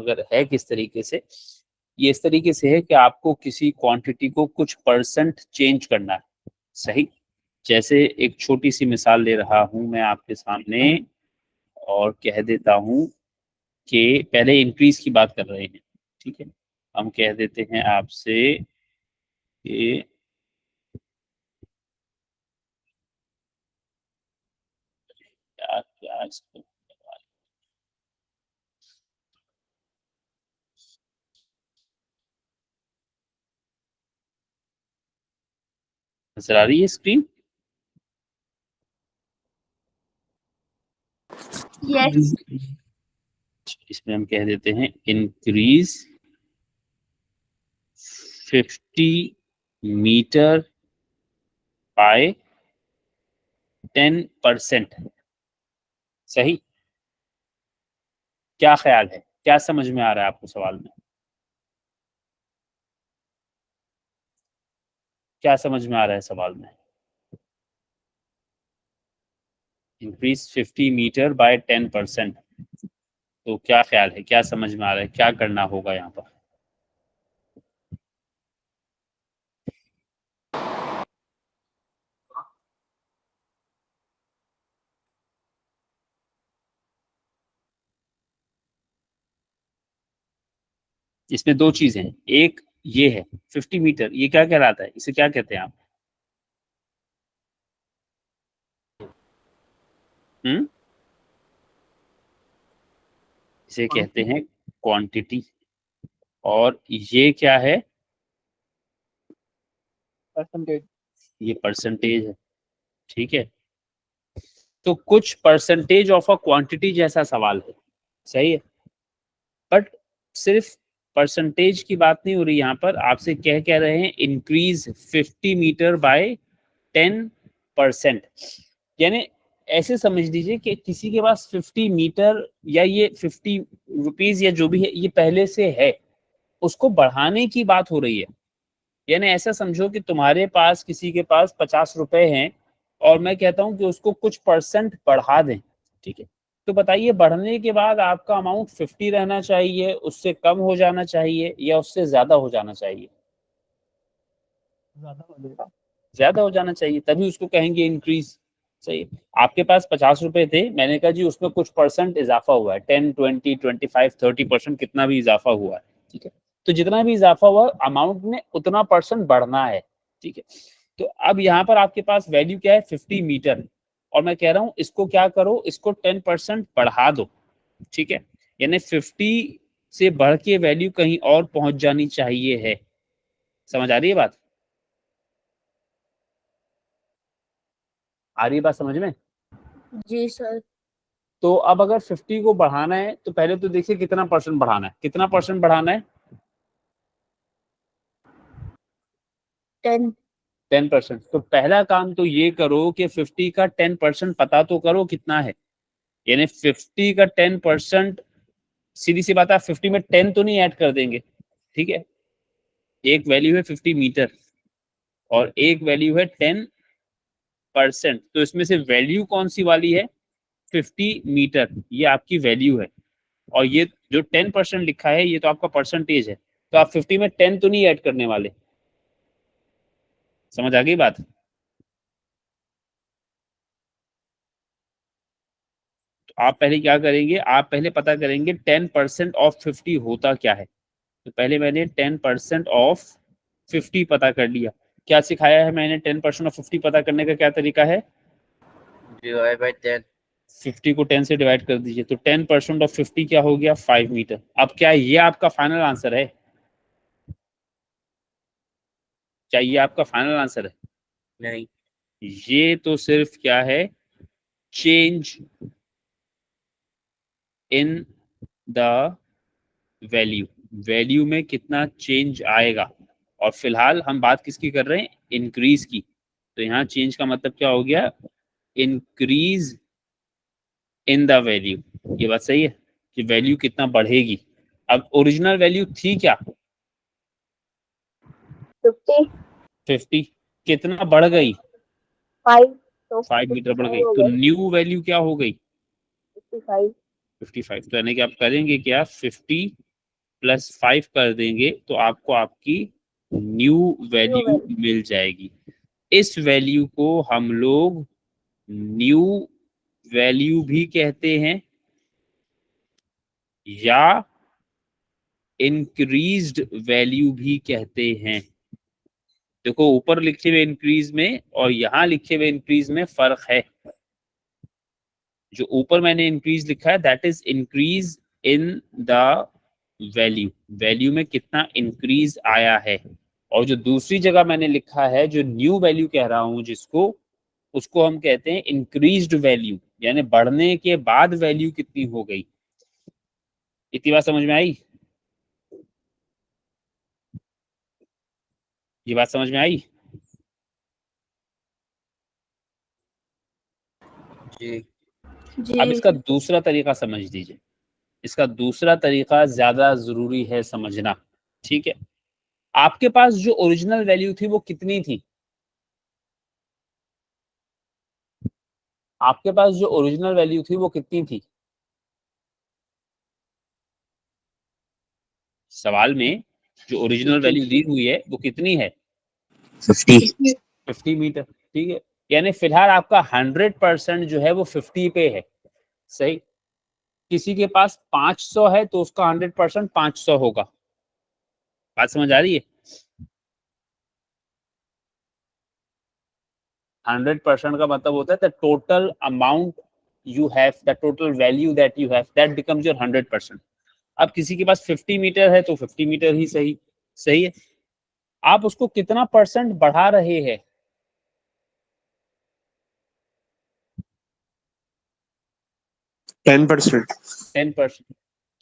अगर है किस तरीके से, ये इस तरीके से है कि आपको किसी क्वांटिटी को कुछ परसेंट चेंज करना है। सही, जैसे एक छोटी सी मिसाल ले रहा हूं मैं आपके सामने और कह देता हूं कि पहले इंक्रीज की बात कर रहे हैं, ठीक है। हम कह देते हैं आपसे कि क्या क्या इसको नजर आ रही है स्क्रीन? यस। इसमें हम कह देते हैं इंक्रीज 50 मीटर बाय 10%। सही, क्या ख्याल है, क्या समझ में आ रहा है आपको सवाल में? क्या समझ में आ रहा है सवाल में? इंक्रीज 50 मीटर बाय 10%, तो क्या ख्याल है, क्या समझ में आ रहा है, क्या करना होगा यहाँ पर? इसमें दो चीजें हैं, एक ये है 50 मीटर, ये क्या कहलाता है, इसे क्या कहते हैं आप? हम्म, इसे कहते हैं क्वांटिटी, और ये क्या है? परसेंटेज। ये परसेंटेज है, ठीक है। तो कुछ परसेंटेज ऑफ अ क्वांटिटी जैसा सवाल है, सही है। बट सिर्फ परसेंटेज की बात नहीं हो रही यहाँ पर, आपसे कह रहे हैं इंक्रीज 50 मीटर बाय 10%। यानी ऐसे समझ लीजिए कि किसी के पास 50 मीटर या ये 50 रुपीज या जो भी है ये पहले से है, उसको बढ़ाने की बात हो रही है। यानी ऐसा समझो कि तुम्हारे पास किसी के पास 50 रुपए हैं और मैं कहता हूं कि उसको कुछ परसेंट बढ़ा दें, ठीक है। तो बताइए बढ़ने के बाद आपका अमाउंट 50 रहना चाहिए, उससे कम हो जाना चाहिए, या उससे ज्यादा हो जाना चाहिए? ज्यादा हो जाएगा। ज्यादा हो जाना चाहिए, तभी उसको कहेंगे इंक्रीज। सही है। आपके पास 50 रुपए थे, मैंने कहा जी उसमें कुछ परसेंट इजाफा हुआ है, 10, 20, 25, 30%, कितना भी इजाफा हुआ है, ठीक है। तो जितना भी इजाफा हुआ अमाउंट में उतना परसेंट बढ़ना है, ठीक है। तो अब यहाँ पर आपके पास वैल्यू क्या है, 50 मीटर, और मैं कह रहा हूँ इसको क्या करो, इसको 10% बढ़ा दो, ठीक है। यानी 50 से बढ़ के वैल्यू कहीं और पहुंच जानी चाहिए है। समझ आ रही है बात? आ रही है बात समझ में? जी सर। तो अब अगर 50 को बढ़ाना है तो पहले तो देखिए कितना परसेंट बढ़ाना है, कितना परसेंट बढ़ाना है? 10। 10%। तो पहला काम तो ये करो कि 50 का 10% पता तो करो कितना है। यानी 50 का 10%, सीधी सी बात है, 50 में 10 तो नहीं ऐड कर देंगे, ठीक है। एक वैल्यू है 50 मीटर और एक वैल्यू है 10%, तो इसमें से वैल्यू कौन सी वाली है? 50 मीटर, ये आपकी वैल्यू है। और ये जो 10% लिखा है ये तो आपका परसेंटेज है, तो आप 50 में 10 तो नहीं ऐड करने वाले। समझ आ गई बात? तो आप पहले क्या करेंगे, आप पहले पता करेंगे 10% ऑफ 50 होता क्या है। तो पहले मैंने 10% ऑफ 50 पता कर लिया। क्या सिखाया है मैंने 10% ऑफ 50 पता करने का क्या तरीका है? Divide by 10। 50 को 10 से डिवाइड कर दीजिए, तो 10% ऑफ 50 क्या हो गया, 5 मीटर। अब क्या ये आपका फाइनल आंसर है? क्या ये आपका फाइनल आंसर है? नहीं। ये तो सिर्फ क्या है, change in the value, value में कितना चेंज आएगा। और फिलहाल हम बात किसकी कर रहे हैं, इंक्रीज की। तो यहाँ चेंज का मतलब क्या हो गया, इंक्रीज इन द वैल्यू। ये बात सही है कि वैल्यू कितना बढ़ेगी। अब ओरिजिनल वैल्यू थी क्या, 50। 50, कितना बढ़ गई, 5। तो 5 मीटर बढ़ 55 गई, हो तो गए। न्यू वैल्यू क्या हो गई, 55। 55। तो यानी कि आप करेंगे क्या, 50 +5 कर देंगे तो आपको आपकी न्यू वैल्यू मिल जाएगी। इस वैल्यू को हम लोग न्यू वैल्यू भी कहते हैं या इंक्रीज्ड वैल्यू भी कहते हैं। देखो ऊपर लिखे हुए इंक्रीज में और यहाँ लिखे हुए इंक्रीज में फर्क है। जो ऊपर मैंने इंक्रीज लिखा है that is increase in the value, value में कितना इंक्रीज आया है। और जो दूसरी जगह मैंने लिखा है जो न्यू वैल्यू कह रहा हूं जिसको, उसको हम कहते हैं इंक्रीज्ड वैल्यू, यानी बढ़ने के बाद वैल्यू कितनी हो गई। इतनी बात समझ में आई? ये बात समझ में आई? जी जी अब इसका दूसरा तरीका समझ लीजिए, इसका दूसरा तरीका ज्यादा जरूरी है समझना। ठीक है, आपके पास जो ओरिजिनल वैल्यू थी वो कितनी थी? आपके पास जो ओरिजिनल वैल्यू थी वो कितनी थी? सवाल में जो ओरिजिनल वैल्यू दी हुई है वो कितनी है? 50 50 मीटर। ठीक है, यानी फिलहाल आपका 100% जो है वो 50 पे है। सही। किसी के पास 500 है तो उसका 100% 500 होगा। बात समझ आ रही है? 100% का मतलब होता है the total amount you have, the total value that you have, that becomes your 100%। अब किसी के पास 50 मीटर है तो 50 मीटर ही सही। सही है। आप उसको कितना परसेंट बढ़ा रहे हैं? 10%। 10%।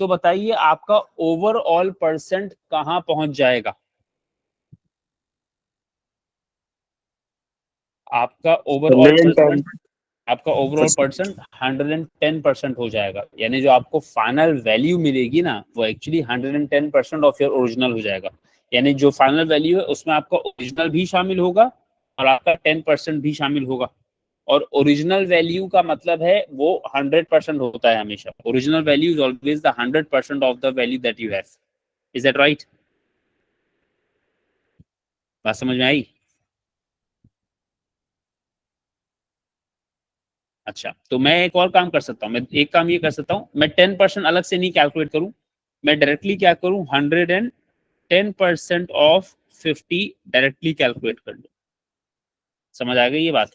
तो बताइए आपका ओवरऑल परसेंट कहां पहुंच जाएगा? आपका ओवरऑल परसेंट, आपका ओवरऑल परसेंट 110% हो जाएगा। यानी जो आपको फाइनल वैल्यू मिलेगी ना वो एक्चुअली 110% ऑफ योर ओरिजिनल हो जाएगा। यानी जो फाइनल वैल्यू है उसमें आपका ओरिजिनल भी शामिल होगा और आपका 10% भी शामिल होगा। और ओरिजिनल वैल्यू का मतलब है वो 100% होता है हमेशा। Original value is always the 100% of the value that you have. Is that right? बात समझ में आई? अच्छा, तो मैं एक और काम कर सकता हूँ। मैं एक काम ये कर सकता हूँ, मैं 10% अलग से नहीं कैलकुलेट करूँ, मैं डायरेक्टली क्या करूँ, 110% ऑफ 50 डायरेक्टली कैलकुलेट कर लूँ। समझ आ गई ये बात?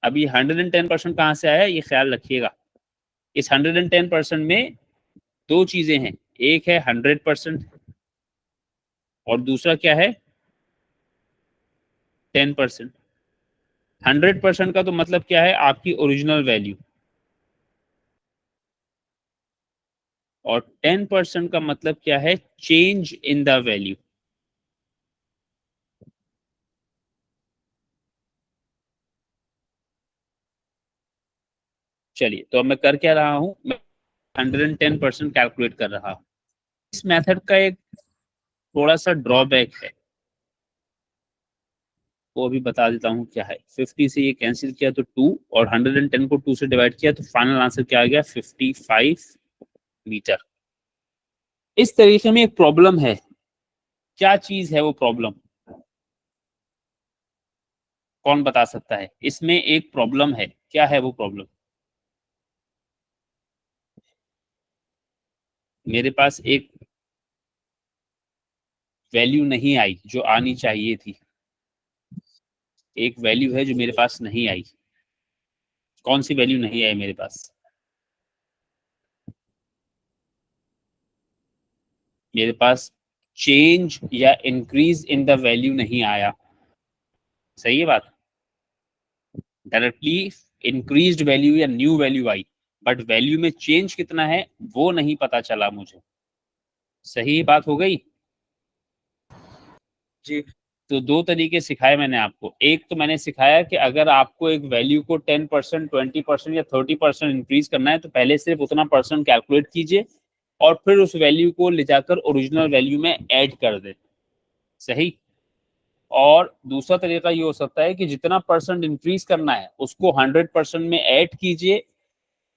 अभी 110% कहाँ से आया ये ख्याल रखिएगा। इस 110% में दो चीजें हैं, एक है 100% और दूसरा क्या है, 10%। 100% का तो मतलब क्या है, आपकी ओरिजिनल वैल्यू, और 10% का मतलब क्या है, चेंज इन द वैल्यू। चलिए, तो अब मैं कर क्या रहा हूं, मैं 110% कैलकुलेट कर रहा हूं। इस मेथड का एक थोड़ा सा ड्रॉबैक है, वो अभी बता देता हूँ क्या है। 50 से ये कैंसिल किया तो 2, और 110 को 2 से डिवाइड किया तो फाइनल आंसर क्या आ गया, 55 मीटर। इस तरीके में एक प्रॉब्लम है। क्या चीज है वो प्रॉब्लम? कौन बता सकता है? इसमें एक प्रॉब्लम है, क्या है वो प्रॉब्लम? मेरे पास एक वैल्यू नहीं आई जो आनी चाहिए थी। एक वैल्यू है जो मेरे पास नहीं आई। कौन सी वैल्यू नहीं आई मेरे पास? मेरे पास चेंज या इंक्रीज इन द वैल्यू नहीं आया। सही है बात? डायरेक्टली इंक्रीज्ड वैल्यू या new value I, but value में चेंज कितना है वो नहीं पता चला मुझे। सही बात हो गई? जी तो दो तरीके सिखाए मैंने आपको। एक तो मैंने सिखाया कि अगर आपको एक वैल्यू को 10%, 20% या 30% इंक्रीज करना है तो पहले सिर्फ उतना परसेंट कैलकुलेट कीजिए और फिर उस वैल्यू को ले जाकर ओरिजिनल वैल्यू में ऐड कर दे। सही। और दूसरा तरीका ये हो सकता है कि जितना परसेंट इंक्रीज करना है उसको 100% में ऐड कीजिए,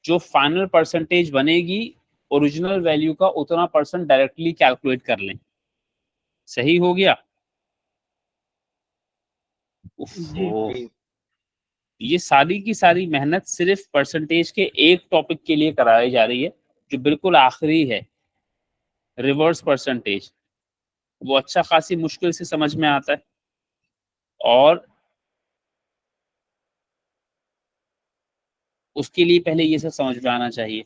जो फाइनल परसेंटेज बनेगी ओरिजिनल वैल्यू का उतना परसेंट डायरेक्टली कैलकुलेट कर लें। सही हो गया? उफ़ो, ये सारी की सारी मेहनत सिर्फ परसेंटेज के एक टॉपिक के लिए कराई जा रही है जो बिल्कुल आखिरी है, रिवर्स परसेंटेज। वो अच्छा खासी मुश्किल से समझ में आता है और उसके लिए पहले ये सब समझ में आना चाहिए।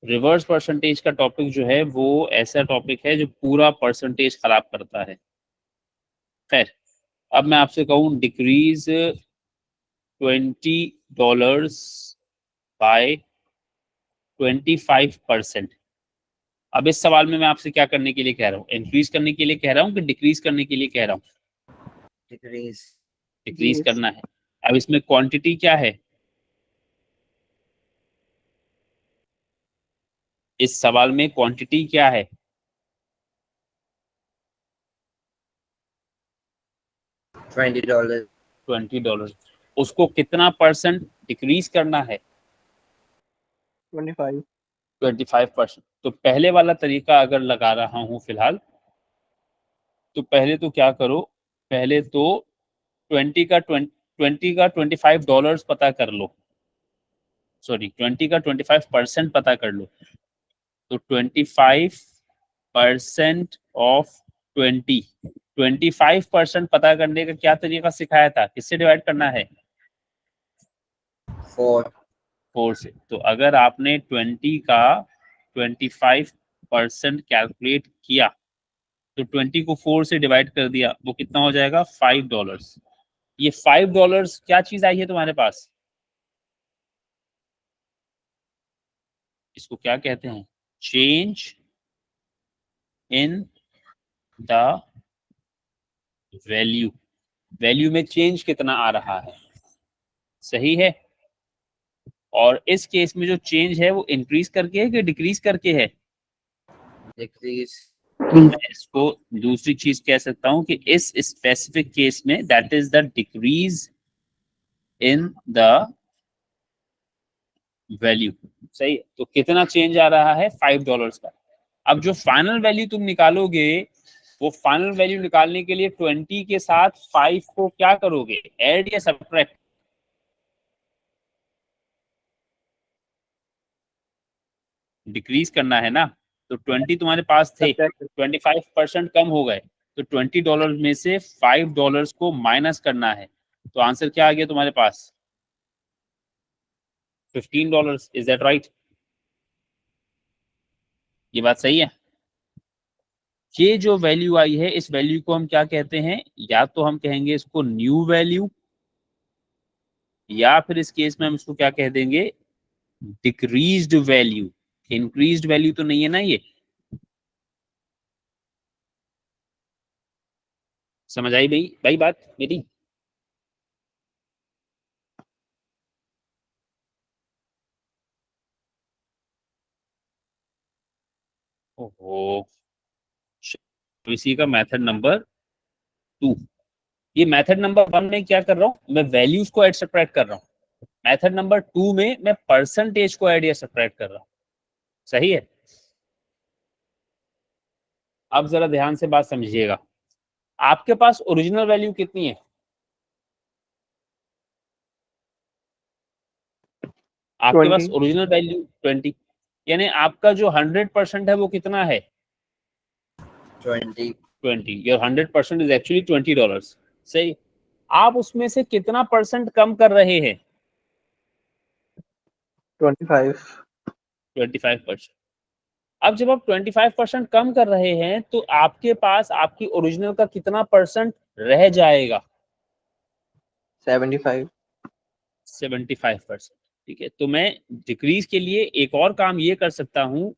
रिवर्स परसेंटेज का टॉपिक जो है वो ऐसा टॉपिक है जो पूरा परसेंटेज खराब करता है। खैर, अब मैं आपसे कहूँ डिक्रीज $20 बाय 25%। अब इस सवाल में मैं आपसे क्या करने के लिए कह रहा हूँ? इंक्रीज करने के लिए कह रहा हूँ कि डिक्रीज करने के लिए कह रहा हूँ? डिक्रीज। डिक्रीज करना है। अब इसमें क्वांटिटी क्या है? इस सवाल में क्वांटिटी क्या है? $20। $20। उसको कितना परसेंट डिक्रीज करना है? 25। 25%। तो पहले वाला तरीका अगर लगा रहा हूं फिलहाल, तो पहले तो क्या करो, पहले तो 20 का $25 पता कर लो, सॉरी 20 का 25% पता कर लो। तो 25% ऑफ 25% पता करने का क्या तरीका सिखाया था? किससे डिवाइड करना है? 4 से। तो अगर आपने 20 का 25% कैलकुलेट किया तो 20 को 4 से डिवाइड कर दिया, वो कितना हो जाएगा? $5। ये $5 क्या चीज आई है तुम्हारे पास? इसको क्या कहते हैं? Change in the value. Value में चेंज कितना आ रहा है? सही है। और इस केस में जो चेंज है वो इंक्रीज करके है कि डिक्रीज करके है? डिक्रीज। मैं इसको दूसरी चीज कह सकता हूं कि इस स्पेसिफिक केस में that is the decrease in the value. सही है। तो कितना चेंज आ रहा है? $5 का। अब जो फाइनल वैल्यू तुम निकालोगे, वो फाइनल वैल्यू निकालने के लिए 20 के साथ 5 को क्या करोगे? ऐड या सब्ट्रैक्ट? डिक्रीज करना है ना। तो 20 तुम्हारे पास थे, 25% कम हो गए, तो $20 में से $5 को माइनस करना है। तो आंसर क्या आ गया तुम्हारे पास? $15। Is that right? ये बात सही है। ये जो वैल्यू आई है, इस वैल्यू को हम क्या कहते हैं? या तो हम कहेंगे इसको न्यू वैल्यू, या फिर इस केस में हम इसको क्या कह देंगे? Decreased value. इंक्रीज्ड वैल्यू तो नहीं है ना ये। समझ आई भाई भाई बात मेरी? ओहो, इसी का मेथड नंबर 2। ये मेथड नंबर 1 में क्या कर रहा हूं मैं? वैल्यूज को ऐड सब्ट्रैक्ट कर रहा हूं। मेथड नंबर 2 में मैं परसेंटेज को ऐड या सब्ट्रैक्ट कर रहा हूं। सही है। अब जरा ध्यान से बात समझिएगा। आपके पास ओरिजिनल वैल्यू कितनी है? आपके पास 20। ओरिजिनल वैल्यू 20, यानी आपका जो 100% है वो कितना है? 20। Your 100% is actually $20। सही। आप उसमें से कितना परसेंट कम कर रहे हैं? 25। 25%। अब जब आप 25% कम कर रहे हैं तो आपके पास आपकी ओरिजिनल का कितना परसेंट रह जाएगा? 75। 75%। ठीक है। तो मैं डिक्रीज के लिए एक और काम ये कर सकता हूं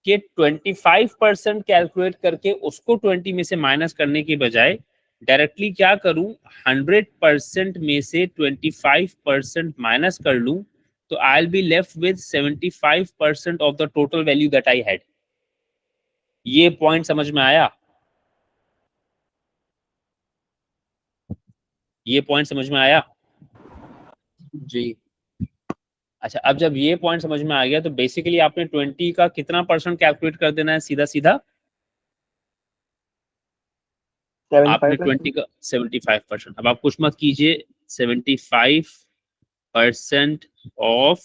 कि 25% कैलकुलेट करके उसको 20 में से माइनस करने के बजाय डायरेक्टली क्या करूं? 100% में से 25% माइनस कर लूं, तो I will be left with 75% of the total value that I had. ये पॉइंट समझ में आया? ये पॉइंट समझ में आया? जी। अच्छा, अब जब ये पॉइंट समझ में आ गया तो बेसिकली आपने 20 का कितना परसेंट कैलकुलेट कर देना है सीधा सीधा? आपने 75%। 20 का 75%। अब आप कुछ मत कीजिए, 75% ऑफ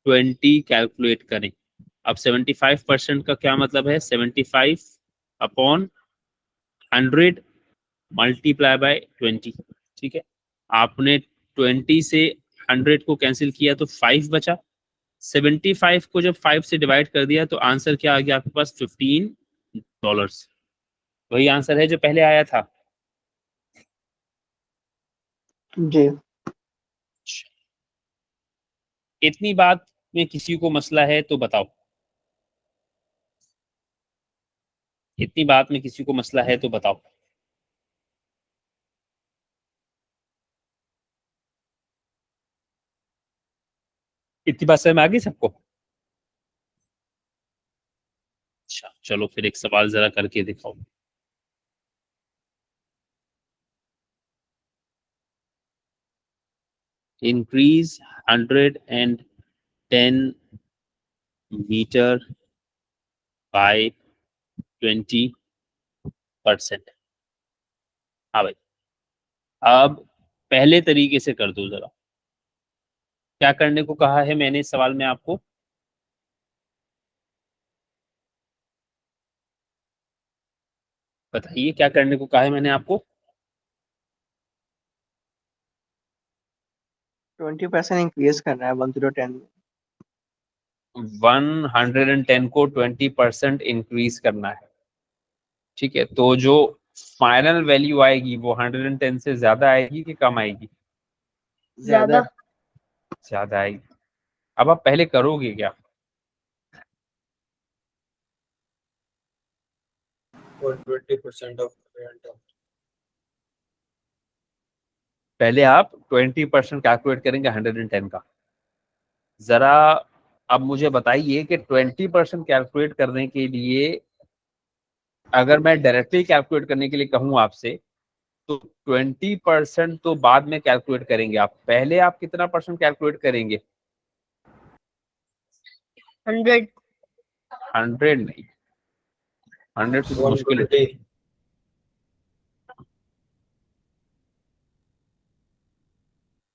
20 कैलकुलेट करें। अब 75% का क्या मतलब है? 75 अपॉन 100 मल्टीप्लाई बाय 20। ठीक है, आपने 20 से 100 को कैंसिल किया तो 5 बचा। 75 को जब 5 से डिवाइड कर दिया तो आंसर क्या आ गया आपके पास? $15। वही आंसर है जो पहले आया था। जी। इतनी बात में किसी को मसला है तो बताओ। इतनी बात में किसी को मसला है तो बताओ। इतनी बात समझ में आ गई सबको? अच्छा चलो फिर एक सवाल जरा करके दिखाओ। Increase 110 metre by 20%। हाँ भाई, अब पहले तरीके से कर दो जरा। क्या करने को कहा है मैंने इस सवाल में आपको? बताइए क्या करने को कहा है मैंने आपको? 20% इंक्रीज करना है 1010 में। 110 को 20% इंक्रीज करना है। ठीक है, तो जो फाइनल वैल्यू आएगी वो 110 से ज्यादा आएगी कि कम आएगी? ज्यादा। ज्यादा आएगी। अब आप पहले करोगे क्या? For 20% of rent. पहले आप 20% कैलकुलेट करेंगे 110 का। जरा अब मुझे बताइए कि 20% कैलकुलेट करने के लिए अगर मैं डायरेक्टली कैलकुलेट करने के लिए कहूँ आपसे तो 20% तो बाद में कैलकुलेट करेंगे आप, पहले आप कितना परसेंट कैलकुलेट करेंगे? 100। 100 नहीं, 100 से तो मुश्किल है। 120.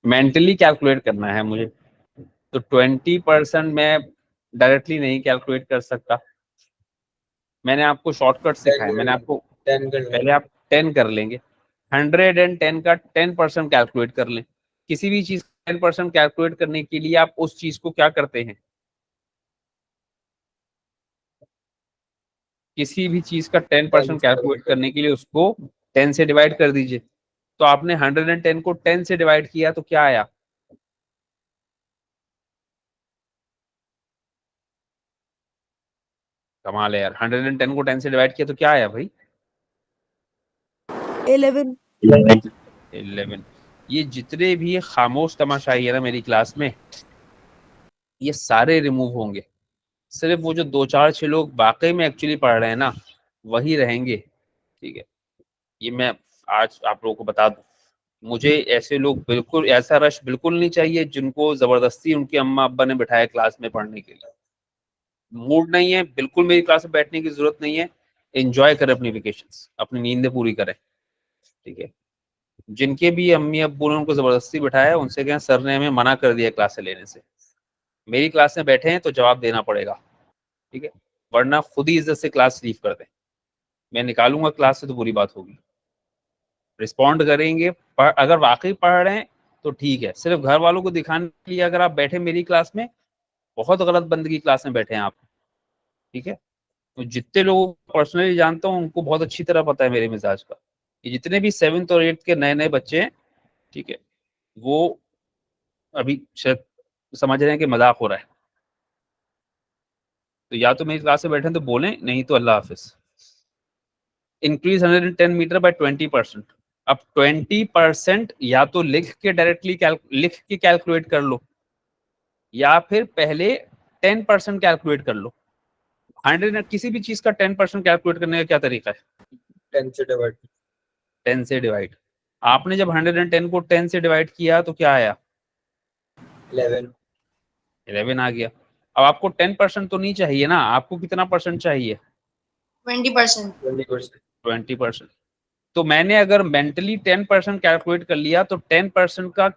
मेंटली कैलकुलेट करना है मुझे, तो 20% मैं डायरेक्टली नहीं कैलकुलेट कर सकता। मैंने आपको शॉर्टकट सिखाया, मैंने आपको 10 करना पहले आप 10 कर लेंगे, 110 का 10% कैलकुलेट कर लें। किसी भी चीज 10% कैलकुलेट करने के लिए आप उस चीज को क्या करते हैं? किसी भी चीज का 10% कैलकुलेट करने के लिए उसको 10 से डिवाइड कर दीजिए। तो आपने 110 को 10 से डिवाइड किया तो क्या आया? कमाल है यार, 110 को 10 से डिवाइड किया तो क्या आया भाई? 11। 11। ये जितने भी खामोश तमाशाई है ना मेरी क्लास में, ये सारे रिमूव होंगे। सिर्फ वो जो 2 4 6 लोग वाकई में एक्चुअली पढ़ रहे हैं ना, वही रहेंगे। ठीक है, ये मैं आज आप लोगों को बता दूं। मुझे ऐसे लोग बिल्कुल, ऐसा रश बिल्कुल नहीं चाहिए जिनको जबरदस्ती उनके अम्मा अब्बा ने बिठाया क्लास में पढ़ने के लिए। मूड नहीं है बिल्कुल मेरी क्लास में बैठने की जरूरत नहीं है। एंजॉय करें अपनी वेकेशंस, अपनी नींदें पूरी करें। ठीक है, जिनके भी अम्मी अब्बू ने उनको जबरदस्ती बिठाया है, उनसे कहें सर ने हमें मना कर दिया क्लास से लेने से। मेरी क्लास में बैठे हैं तो जवाब देना पड़ेगा। ठीक है, वरना खुद ही इज्जत से क्लास लीव कर दें। मैं निकालूंगा क्लास से तो बुरी बात होगी। रिस्पॉन्ड करेंगे, अगर वाकई पढ़ रहे हैं तो ठीक है। सिर्फ घर वालों को दिखाने के लिए अगर आप बैठे मेरी क्लास में, बहुत गलत बंद की क्लास में बैठे हैं आप। ठीक है, तो जितने लोगों को पर्सनली जानता हूँ उनको बहुत अच्छी तरह पता है मेरे मिजाज का। ये जितने भी 7th और 8th के नए नए बच्चे हैं, ठीक है, वो अभी शायद समझ रहे हैं कि मजाक हो रहा है। तो या तो मेरी क्लास में बैठे तो बोलें, नहीं तो अल्लाह हाफिज। Increase 110 metre by 20%। अब 20% या तो लिख के कैलकुलेट कर लो, या फिर पहले 10% कैलकुलेट कर लो। 100 किसी भी चीज का 10% कैलकुलेट करने का क्या तरीका है? 10 से डिवाइड. 10 से डिवाइड। आपने जब 110 को 10 से डिवाइड किया तो क्या आया? 11. 11 आ गया। अब आपको 10% तो नहीं चाहिए ना, आपको कितना परसेंट चाहिए? 20%. 20%. 20%। तो मैंने अगर मेंटली 10% कैलकुलेट कर लिया तो 10% का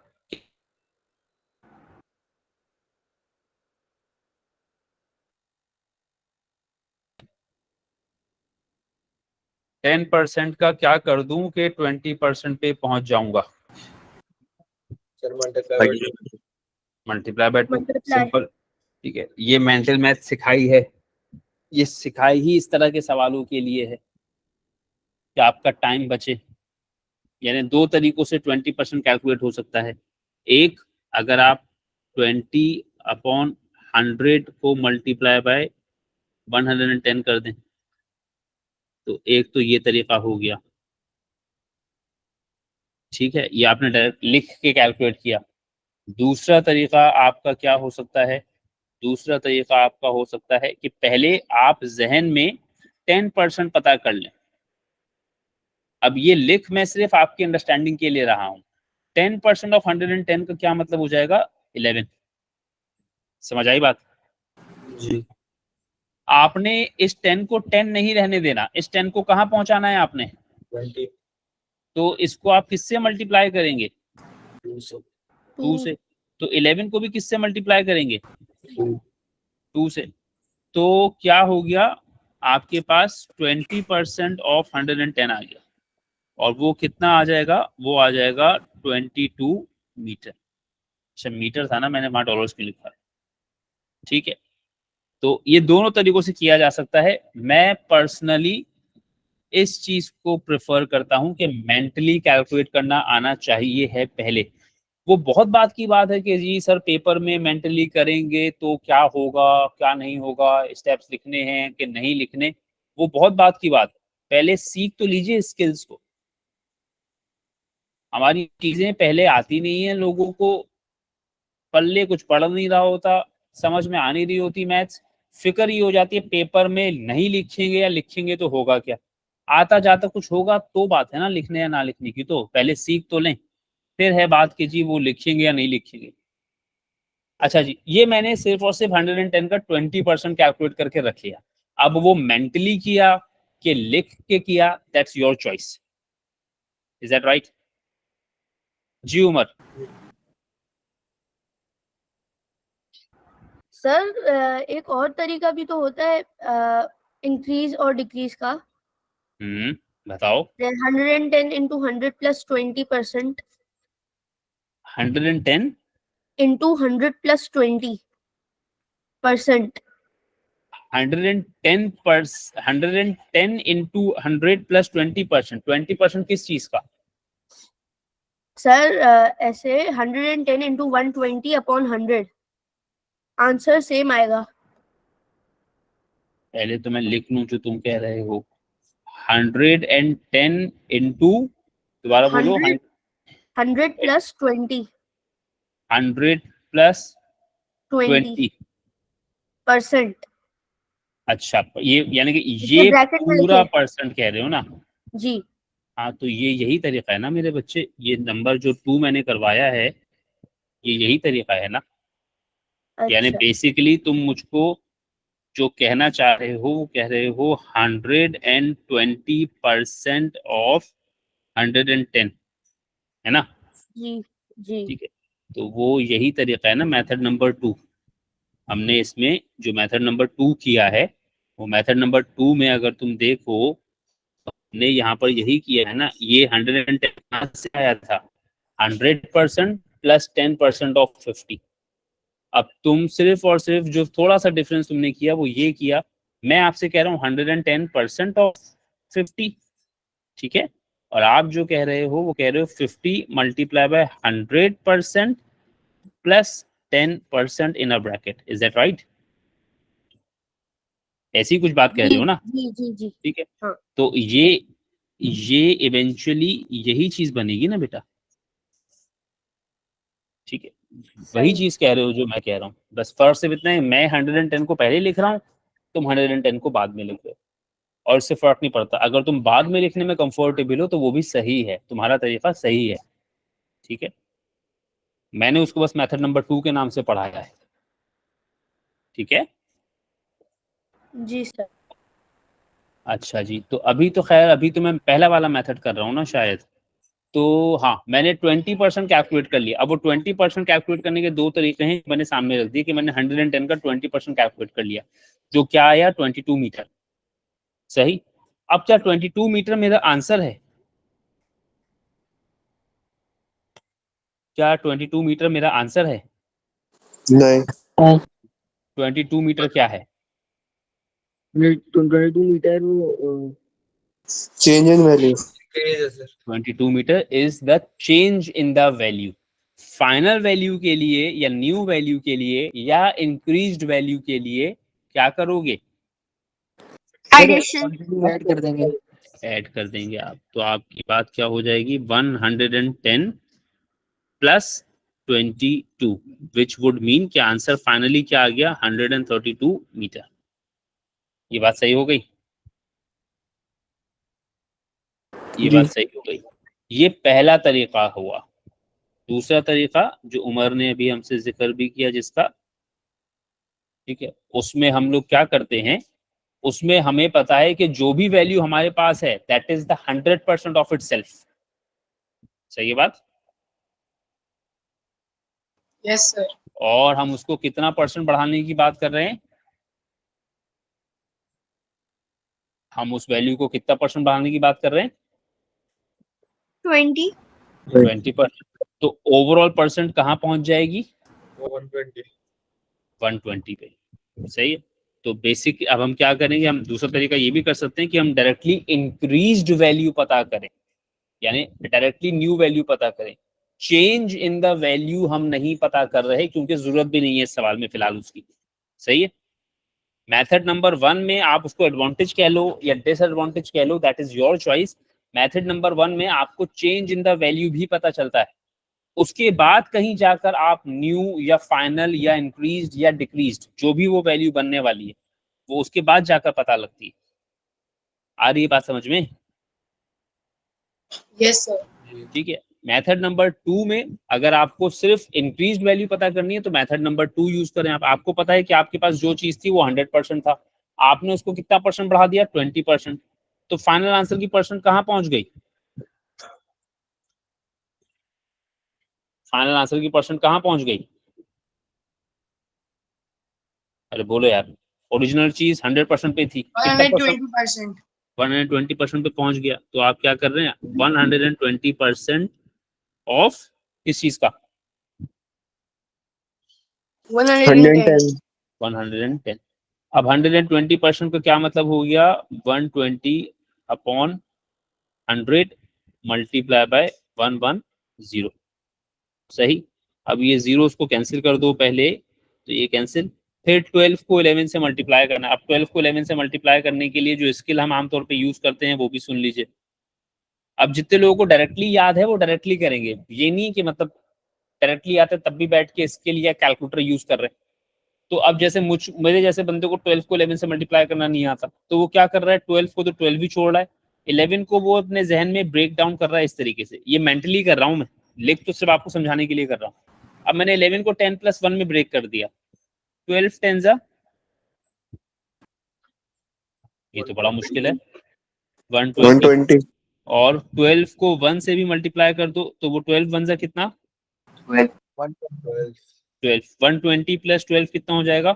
10% का क्या कर दूं कि 20% पे पहुंच जाऊंगा? Sir, multiply by 2. Multiply by 2। Multiply. Simple. ठीक है, ये मेंटल मैथ सिखाई है, ये सिखाई ही इस तरह के सवालों के लिए है कि आपका टाइम बचे। यानी दो तरीकों से 20% कैलकुलेट हो सकता है। एक, अगर आप 20/100 को मल्टीप्लाई बाय 110 कर दें, तो एक तो ये तरीका हो गया, ठीक है, ये आपने डायरेक्ट लिख के कैलकुलेट किया। दूसरा तरीका आपका क्या हो सकता है? दूसरा तरीका आपका हो सकता है कि पहले आप जहन में 10% पता कर लें। अब ये लिख मैं सिर्फ आपकी अंडरस्टैंडिंग के लिए रहा हूं। 10% ऑफ 110 का क्या मतलब हो जाएगा? 11। समझ आई बात? जी. आपने इस 10 को 10 नहीं रहने देना, इस 10 को कहां पहुंचाना है आपने? 20. तो इसको आप किससे मल्टीप्लाई करेंगे? 2 से. 2 से। तो 11 को भी किससे मल्टीप्लाई करेंगे? 2. 2 से। तो क्या हो गया? आपके पास 20% ऑफ 110 आ गया, और वो कितना आ जाएगा? वो आ जाएगा 22 मीटर। अच्छा, मीटर था ना, मैंने वहां डॉलर्स में लिखा है। ठीक है, तो ये दोनों तरीकों से किया जा सकता है। मैं पर्सनली इस चीज को प्रेफर करता हूं कि मेंटली कैलकुलेट करना आना चाहिए है पहले। वो बहुत बात की बात है कि जी सर पेपर में मेंटली करेंगे तो क्या होगा क्या नहीं होगा, स्टेप्स लिखने हैं कि नहीं लिखने, वो बहुत बात की बात है। पहले सीख तो लीजिए स्किल्स को। हमारी चीजें पहले आती नहीं है लोगों को, पल्ले कुछ पढ़ नहीं रहा होता, समझ में आ नहीं रही होती मैथ्स, फिक्र ही हो जाती है पेपर में नहीं लिखेंगे या लिखेंगे तो होगा क्या। आता जाता कुछ होगा तो बात है ना, लिखने या ना लिखने की। तो पहले सीख तो लें, फिर है बात कि जी वो लिखेंगे या नहीं लिखेंगे। अच्छा जी, ये मैंने सिर्फ और सिर्फ 110 का 20% कैलकुलेट करके रख लिया। अब वो मेंटली किया कि लिख के किया, that's your choice. Is that right? जी उमर। सर एक और तरीका भी तो होता है इंक्रीज और डिक्रीज का। बताओ। 110 into 100 plus 20%. 110 into 100 plus 20%. 110 into 100 plus 20%। 20% किस चीज का? सर ऐसे 110 into 120 upon 100 आंसर सेम आएगा। पहले तो मैं लिख लूं जो तुम कह रहे हो। 110 इंटू, दोबारा बोलो। 100 plus 20 100 प्लस 20। 20%। अच्छा, ये यानी कि इसे ये ब्रैकेट में पूरा लिखे परसेंट कह रहे हो ना? जी। हाँ, तो ये यही तरीका है ना मेरे बच्चे, ये नंबर जो 2 मैंने करवाया है, ये यही तरीका है ना। यानी अच्छा बेसिकली तुम मुझको जो कहना चाह रहे हो वो कह रहे हो 120% ऑफ 110, है ना? जी जी। ठीक है, तो वो यही तरीका है ना मेथड नंबर 2। हमने इसमें जो मेथड नंबर 2 किया है, वो मेथड नंबर 2 में अगर तुम देखो, हमने यहाँ पर यही किया है ना। ये 110 कहाँ से आया था? 100% प्लस 10% ऑफ 50। अब तुम सिर्फ और सिर्फ जो थोड़ा सा डिफरेंस तुमने किया वो ये किया, मैं आपसे कह रहा हूँ 110% ऑफ 50। ठीक है, और आप जो कह रहे हो वो कह रहे हो 50 multiply by 100% plus 10% in a bracket. Is that right? ऐसी कुछ बात कह रहे हो ना? जी जी जी। ठीक है, हाँ। तो ये इवेंचुअली यही चीज बनेगी ना बेटा। ठीक है, वही सही। चीज कह रहे हो जो मैं कह रहा हूँ, बस फर्क सिर्फ इतना है, मैं 110 को पहले लिख रहा हूँ, तुम 110 को बाद में लिख रहे हो, और इससे फर्क नहीं पड़ता। अगर तुम बाद में लिखने में कंफर्टेबल हो तो वो भी सही है, तुम्हारा तरीका सही है। ठीक है, मैंने उसको बस मेथड नंबर 2 के नाम से पढ़ाया है। ठीक है। जी सर। अच्छा जी, तो अभी तो खैर अभी तो मैं पहला वाला मेथड कर रहा हूँ ना शायद, तो हाँ मैंने 20% कैलकुलेट कर लिया। अब वो 20% कैलकुलेट करने के दो तरीके हैं, मैंने सामने रख दिए कि मैंने 110 का 20% कैलकुलेट कर लिया, जो क्या आया 22 मीटर। सही। अब क्या 22 मीटर मेरा आंसर है? क्या 22 मीटर मेरा आंसर है? नहीं, 22 मीटर क्या है? 22 मीटर चेंज इन वैल्यू है सर। 22 metre is the change in the value. Final value के लिए या न्यू वैल्यू के लिए या इंक्रीज्ड वैल्यू के लिए क्या करोगे? Addition. ऐड कर देंगे। ऐड कर देंगे आप। तो आपकी बात क्या हो जाएगी? 110 प्लस 22, विच वुड मीन कि आंसर फाइनली क्या आ गया? 132 मीटर। ये बात सही हो गई? ये बात सही हो गई। ये पहला तरीका हुआ। दूसरा तरीका जो उमर ने अभी हमसे जिक्र भी किया जिसका, ठीक है, उसमें हम लोग क्या करते हैं, उसमें हमें पता है कि जो भी वैल्यू हमारे पास है that is the 100% of it self. सही है बात? Yes, sir. और हम उसको कितना परसेंट बढ़ाने की बात कर रहे हैं? हम उस वैल्यू को कितना परसेंट बढ़ाने की बात कर रहे हैं? 20. 20%। तो ओवरऑल परसेंट कहाँ पहुंच जाएगी? 120। 120 पे। सही है। तो बेसिक अब हम क्या करेंगे, हम दूसरा तरीका ये भी कर सकते हैं कि हम डायरेक्टली इंक्रीज्ड वैल्यू पता करें, यानी डायरेक्टली न्यू वैल्यू पता करें। चेंज इन द वैल्यू हम नहीं पता कर रहे क्योंकि जरूरत भी नहीं है इस सवाल में फिलहाल उसकी। सही है। मेथड नंबर 1 में आप उसको एडवांटेज कह लो या डिसएडवांटेज कह लो, that is your choice. Method number 1 में आपको चेंज इन द वैल्यू भी पता चलता है, उसके बाद कहीं जाकर आप न्यू या फाइनल या इंक्रीज्ड या डिक्रीज्ड जो भी वो वैल्यू बनने वाली है वो उसके बाद जाकर पता लगती है। आ रही है बात समझ में? Yes, sir. ठीक है। मेथड नंबर 2 में अगर आपको सिर्फ इंक्रीज्ड वैल्यू पता करनी है तो मेथड नंबर 2 यूज करें आप। आपको पता है कि आपके पास जो चीज थी वो 100% था, आपने उसको कितना परसेंट बढ़ा दिया? 20%। तो फाइनल आंसर की परसेंट कहाँ पहुंच गई? फाइनल आंसर की परसेंट कहाँ पहुंच गई? अरे बोलो यार। ओरिजिनल चीज 100% पे थी, कितना परसेंट? 120%. 120% पे पहुंच गया। तो आप क्या कर रहे हैं? 120% ऑफ किस चीज का? 110. 110। अब 120% का क्या मतलब हो गया? 120 अपॉन 100 मल्टीप्लाई बाय 110। सही। अब ये जीरो को कैंसिल कर दो पहले, तो ये कैंसिल। फिर 12 को 11 से मल्टीप्लाई करना। अब 12 को 11 से मल्टीप्लाई करने के लिए जो स्किल हम आमतौर पे यूज करते हैं वो भी सुन लीजिए। अब जितने लोगों को डायरेक्टली याद है वो डायरेक्टली करेंगे, ये नहीं कि मतलब डायरेक्टली आते तब भी बैठ के स्किल या कैलकुलेटर यूज कर रहे हैं। तो अब जैसे मेरे जैसे बंदे को 12 को 11 से मल्टीप्लाई करना नहीं आता तो वो क्या कर रहा है? 12 को तो 12 ही छोड़ रहा है, 11 को वो अपने जहन में ब्रेक डाउन कर रहा है इस तरीके से। ये मेंटली कर रहा हूँ मैं, लिख तो सिर्फ आपको समझाने के लिए कर रहा हूँ। अब मैंने 11 को 10+1 में ब्रेक कर दिया। 12 10 जा, ये तो बड़ा मुश्किल है, 120। और 12 को 1 से भी मल्टीप्लाई कर दो तो वो 12 1 जा कितना? 12। 120 प्लस 12 कितना हो जाएगा?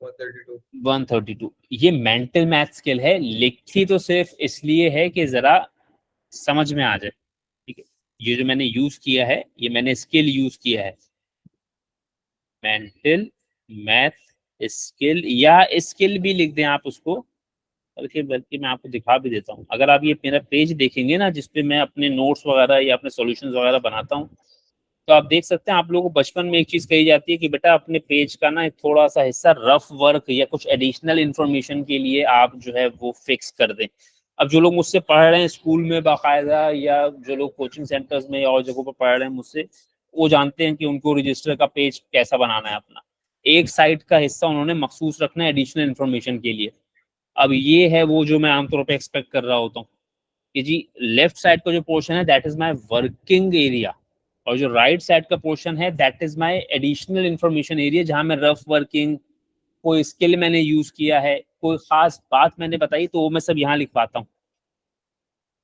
132। ये मेंटल मैथ स्किल है, लिखी तो सिर्फ इसलिए है कि जरा समझ में आ जाए। ठीक है। ये जो मैंने यूज किया है ये मैंने स्किल यूज किया है, मेंटल मैथ स्किल, या स्किल भी लिख दें आप उसको। बल्कि बल्कि मैं आपको दिखा भी देता हूँ। अगर आप ये मेरा पेज देखेंगे ना जिसपे मैं अपने नोट्स वगैरह या अपने सॉल्यूशंस वगैरह बनाता हूँ, तो आप देख सकते हैं, आप लोगों को बचपन में एक चीज कही जाती है कि बेटा अपने पेज का ना एक थोड़ा सा हिस्सा रफ वर्क या कुछ एडिशनल इंफॉर्मेशन के लिए आप जो है वो फिक्स कर दें। अब जो लोग मुझसे पढ़ रहे हैं स्कूल में बाकायदा, या जो लोग कोचिंग सेंटर्स में और जगहों पर पढ़ रहे हैं मुझसे, वो जानते हैं कि उनको रजिस्टर का पेज कैसा बनाना है अपना। एक साइड का हिस्सा उन्होंने मखसूस रखना है एडिशनल इन्फॉर्मेशन के लिए। अब ये है वो जो मैं आमतौर पर एक्सपेक्ट कर रहा होता हूँ कि जी लेफ्ट साइड का जो पोर्शन है that is my working area, और जो राइट साइड का पोर्शन है that is my additional information area, जहां मैं रफ वर्किंग, कोई स्किल मैंने यूज किया है, कोई खास बात मैंने बताई, तो वो मैं सब यहाँ लिख पाता हूँ।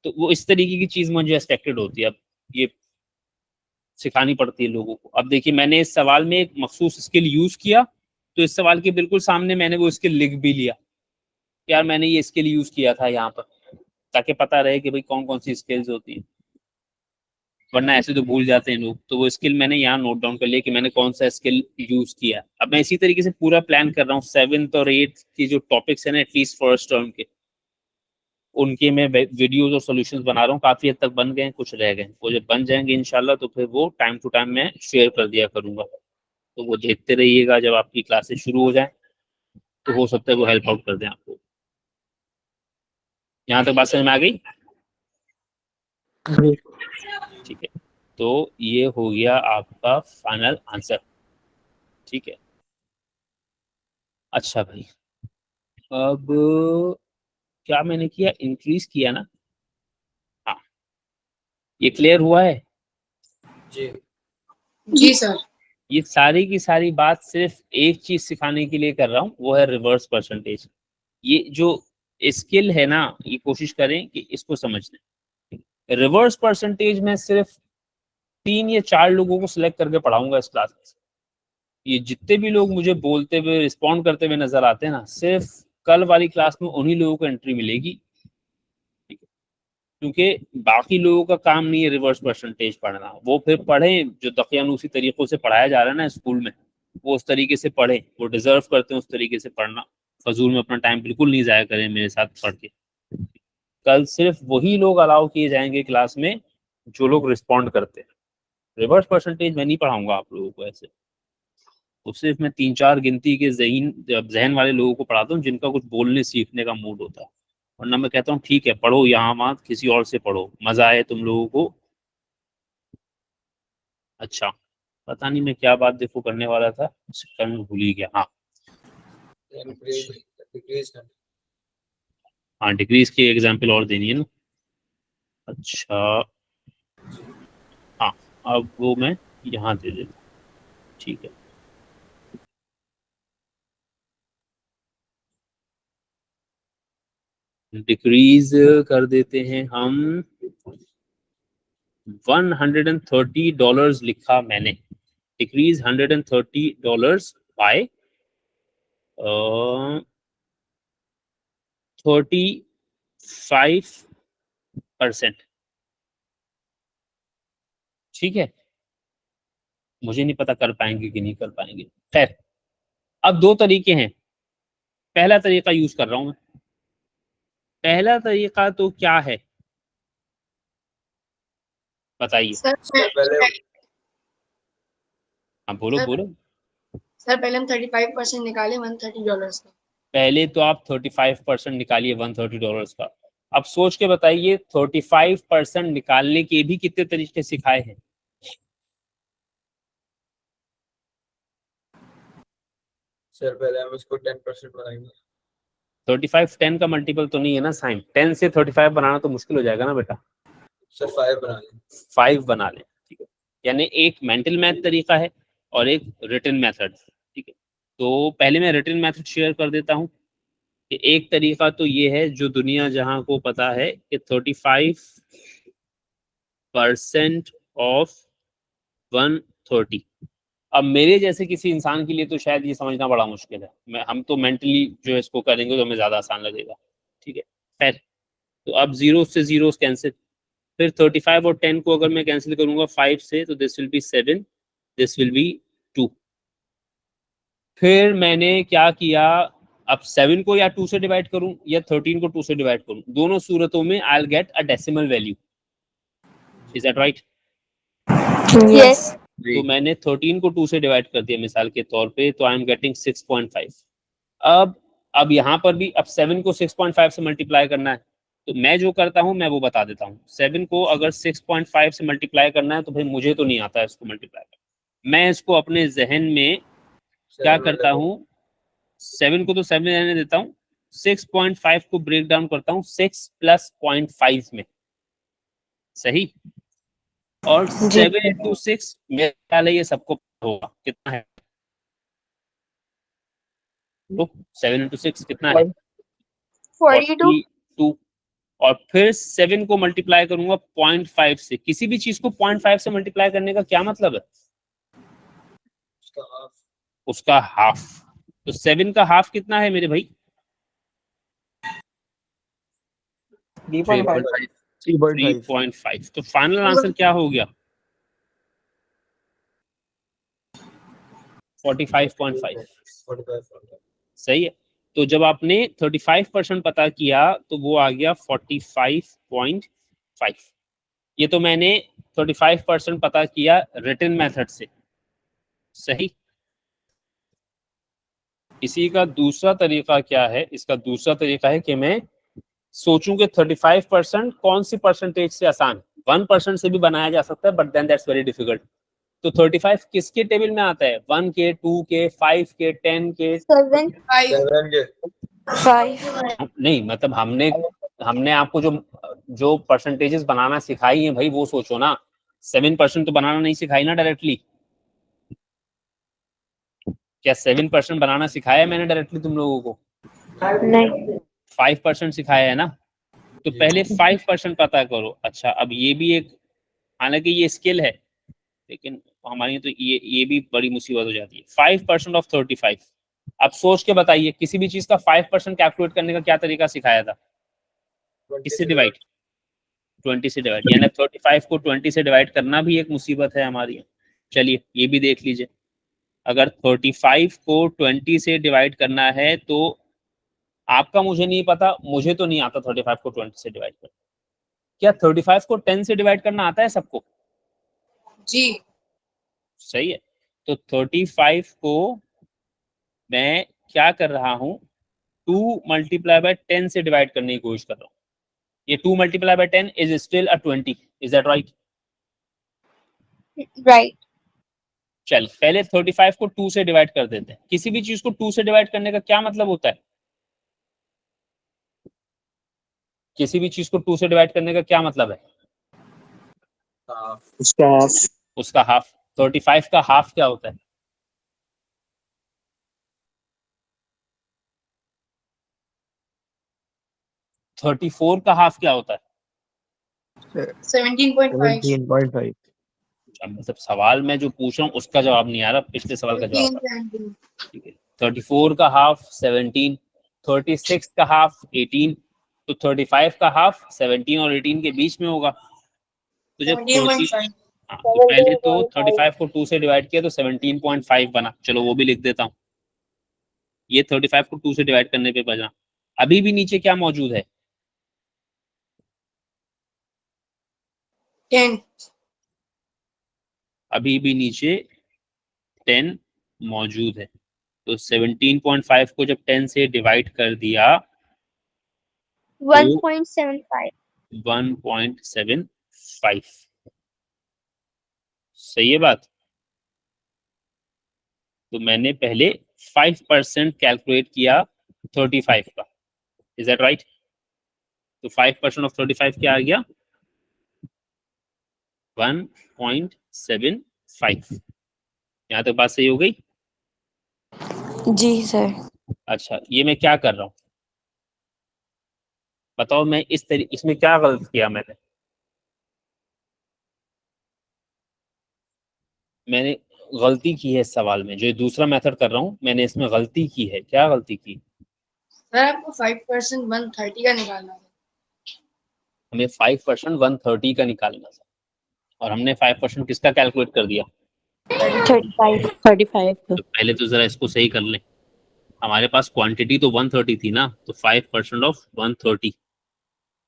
तो वो इस तरीके की चीज मुझे एक्सपेक्टेड होती है, अब ये सिखानी पड़ती है लोगों को। अब देखिए मैंने इस सवाल में एक मखसूस स्किल यूज किया, तो इस सवाल के बिल्कुल सामने मैंने वो स्किल लिख भी लिया, यार मैंने ये स्किल यूज किया था यहाँ पर, ताकि पता रहे कि भाई कौन कौन सी स्किल्स होती हैं, वरना ऐसे तो भूल जाते हैं लोग। तो वो स्किल मैंने यहाँ नोट डाउन कर लिया कि मैंने कौन सा स्किल यूज किया। अब मैं इसी तरीके से पूरा प्लान कर रहा हूँ 7th और 8th की जो टॉपिक्स है ना, एटलीस्ट फर्स्ट टर्म के, उनके मैं वीडियोज और सॉल्यूशंस बना रहा हूँ। काफी हद तक बन गए हैं, कुछ रह गए, वो जब बन जाएंगे इंशाल्लाह तो फिर वो टाइम टू टाइम मैं शेयर कर दिया करूंगा, तो वो देखते रहिएगा। जब आपकी क्लासेस शुरू हो जाए तो हो सकता है वो हेल्प आउट कर दें आपको। यहाँ तक बात समझ में आ गई? ठीक है, तो ये हो गया आपका फाइनल आंसर। ठीक है, अच्छा भाई, अब क्या मैंने किया, इंक्रीज किया ना? हाँ, ये क्लियर हुआ है? जी सर। ये सारी की सारी बात सिर्फ एक चीज सिखाने के लिए कर रहा हूँ, वो है रिवर्स परसेंटेज। ये जो स्किल है ना, ये कोशिश करें कि इसको समझ लें। रिवर्स परसेंटेज में सिर्फ 3 या 4 लोगों को सिलेक्ट करके पढ़ाऊंगा इस क्लास में। ये जितने भी लोग मुझे बोलते हुए रिस्पॉन्ड करते हुए नजर आते हैं ना, सिर्फ कल वाली क्लास में उन्हीं लोगों को एंट्री मिलेगी, क्योंकि बाकी लोगों का काम नहीं है रिवर्स परसेंटेज पढ़ना। वो फिर पढ़ें जो दकियानूसी तरीकों से पढ़ाया जा रहा है ना स्कूल में, वो उस तरीके से पढ़ें, वो डिजर्व करते हैं उस तरीके से पढ़ना। फजूल में अपना टाइम बिल्कुल नहीं ज़ाया करें मेरे साथ पढ़ के। कल सिर्फ वही लोग अलाउ किए जाएंगे क्लास में जो लोग रिस्पॉन्ड करते हैं। रिवर्स परसेंटेज मैं नहीं पढ़ाऊंगा आप लोगों को ऐसे, तो सिर्फ मैं 3-4 गिनती के जहन वाले लोगों को पढ़ाता हूँ जिनका कुछ बोलने सीखने का मूड होता है। वरना मैं कहता हूँ ठीक है पढ़ो, यहाँ मत, किसी और से पढ़ो, मजा आए तुम लोगों को। अच्छा, पता नहीं मैं क्या बात देखो करने वाला था, चक्कर में भूल ही गया। हाँ हाँ, डिग्रीज की एग्जाम्पल और देनी है ना। अच्छा हाँ, अब वो मैं यहाँ दे देता हूँ। ठीक है, डिक्रीज कर देते हैं हम। $130 लिखा मैंने, डिक्रीज $130 बाय 35%। ठीक है, मुझे नहीं पता कर पाएंगे कि नहीं कर पाएंगे। खैर, अब 2 तरीके हैं। पहला तरीका यूज कर रहा हूं मैं। पहला तरीका तो क्या है बताइए? सर हाँ बोलो सर बोलो। सर पहले हम 35% निकाले $130 का। पहले तो आप 35% निकालिए $130 का। अब सोच के बताइए 35% निकालने के भी कितने तरीके सिखाए हैं? सर पहले हम इसको 10% बनाएंगे। 35 10 का मल्टीपल तो नहीं है ना साइन, 10 से 35 बनाना तो मुश्किल हो जाएगा ना बेटा। सर 5 बना लें। 5 बना लें, ठीक है। यानी एक मेंटल मैथ तरीका है और एक रिटन मेथड, ठीक है। तो पहले मैं रिटन मेथड शेयर कर देता हूँ कि एक तरीका तो ये है जो दुनिया जहां को पता है कि 35% ऑफ 130। अब मेरे जैसे किसी इंसान के लिए तो शायद ये समझना बड़ा मुश्किल है, हम तो मेंटली जो इसको करेंगे तो हमें ज्यादा आसान लगेगा, ठीक है। खैर, तो अब 0 से 0 कैंसिल, फिर 35 और 10 को अगर मैं कैंसिल करूंगा 5 से, तो this will be 7, this will be 2। फिर मैंने क्या किया, अब 7 को या 2 से डिवाइड करूं या 13 को 2 से डिवाइड करूं, दोनों सूरतों में I will get a decimal value. Is that right? Yes. तो मैंने 13 को 2 से डिवाइड कर दिया मिसाल के तौर पे, तो आई एम गेटिंग 6.5। अब यहाँ पर भी अब 7 को 6.5 से मल्टीप्लाई करना है, तो मैं जो करता हूँ मैं वो बता देता हूँ। 7 को अगर 6.5 से मल्टीप्लाई करना है तो भाई मुझे तो नहीं आता है इसको मल्टीप्लाई करना। मैं इसको अपने जहन में क्या करता हूँ, 7 को तो 7 रहने देता हूँ, 6.5 को ब्रेक डाउन करता हूँ 6 + 0.5 में। सही, और जी। 7 into 6 मेरे ख्याल है ये सबको होगा, कितना है? तो 7 into 6 कितना है? 42. 42। और फिर 7 को मल्टीप्लाई करूंगा 0.5 से। किसी भी चीज को 0.5 से मल्टीप्लाई करने का क्या मतलब है? उसका हाफ। तो 7 का हाफ कितना है मेरे भाई? 3.5. 3.5। तो फाइनल आंसर क्या हो गया? 45.5। सही है। तो जब आपने 35% पता किया तो वो आ गया 45.5। ये तो मैंने 35% पता किया रिटन मेथड से। सही। इसी का दूसरा तरीका क्या है? इसका दूसरा तरीका है कि मैं सोचूं कि 35% कौन सी परसेंटेज से आसान है। 1% से भी बनाया जा सकता है, but then that's very difficult. तो 35 किसके टेबल में आता है? 1 के, 2 के, 5 के, 10 के? 7. 5. नहीं, मतलब हमने आपको जो परसेंटेजेस बनाना सिखाई है भाई, वो सोचो ना। 7% तो बनाना नहीं सिखाई ना डायरेक्टली। क्या 7% बनाना सिखाया है मैंने डायरेक्टली तुम लोगों को? नहीं। 5% सिखाया है ना। तो पहले 5% पता करो। अच्छा, अब ये भी एक, हालांकि ये स्किल है, लेकिन हमारी तो ये भी बड़ी मुसीबत हो जाती है। 5% ऑफ 35। अब सोच के बताइए, किसी भी चीज का 5% कैलकुलेट करने का क्या तरीका सिखाया था? किससे डिवाइड? 20 से डिवाइड। यानी 35 को 20 से डिवाइड करना भी एक मुसीबत है हमारी। चलिए ये भी देख लीजिए। अगर 35 को 20 से डिवाइड करना है तो आपका मुझे नहीं पता, मुझे तो नहीं आता 35 को 20 से डिवाइड करना। क्या 35 को 10 से डिवाइड करना आता है सबको? जी। सही है। तो 35 को मैं क्या कर रहा हूं, 2 मल्टीप्लाई बाय 10 से डिवाइड करने की कोशिश कर रहा हूँ। ये 2 multiply by 10 is still a 20। Is that right? Right. चल, पहले 35 को 2 से डिवाइड कर देते हैं। किसी भी चीज को 2 से डिवाइड करने का क्या मतलब होता है? किसी भी चीज को 2 से डिवाइड करने का क्या मतलब है? उसका हाफ. उसका हाफ। 35 का हाफ क्या होता है? 34 का हाफ क्या होता है? 17.5. 17.5. अब मतलब सवाल में जो पूछ रहा हूँ उसका जवाब नहीं आ रहा, पिछले सवाल का जवाब आ रहा है। ठीक है। 34 का हाफ 17, 36 का हाफ 18, तो 35 का हाफ 17 और 18 के बीच में होगा। तो जब 17.5. हाँ, तो पहले तो 35 को 2 से डिवाइड किया तो 17.5 बना। चलो वो भी लिख देता हूँ। ये 35 को 2 से डिवाइड करने पे बना। अभी भी नीचे क्या मौजूद है? 10. अभी भी नीचे 10 मौजूद है। तो 17.5 को जब 10 से डिवाइड कर दिया 1.75. 1.75। सही है बात? तो मैंने पहले 5% कैलकुलेट किया 35 का। Is that right? तो 5% ऑफ 35 क्या आ गया? 1.75। यहाँ तक बात सही हो गई? जी सर। अच्छा, ये मैं क्या कर रहा हूँ बताओ? मैं इसमें क्या गलत किया मैंने गलती की है इस सवाल में। जो ये दूसरा मेथड कर रहा हूँ, मैंने इसमें गलती की है। क्या गलती की? सर आपको 5% 130 का निकालना है। हमें 5% 130 का निकालना था, और हमने 5% किसका कैलकुलेट कर दिया? 35 तो पहले तो जरा इसको सही कर लें। हमारे पास क्वांटिटी तो 130 थी ना, तो 5% ऑफ 130।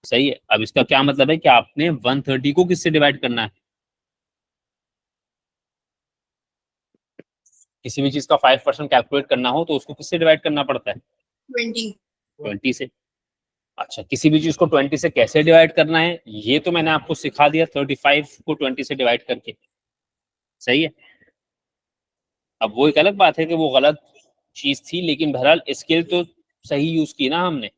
सही है। अब इसका क्या मतलब है कि आपने 130 को किससे डिवाइड करना है? किसी भी चीज का 5% कैलकुलेट करना हो तो उसको किससे डिवाइड करना पड़ता है? 20. 20 से। अच्छा, किसी भी चीज को 20 से कैसे डिवाइड करना है ये तो मैंने आपको सिखा दिया 35 को 20 से डिवाइड करके। सही है। अब वो एक अलग बात है कि वो गलत चीज थी, लेकिन बहरहाल स्किल तो सही यूज की ना हमने।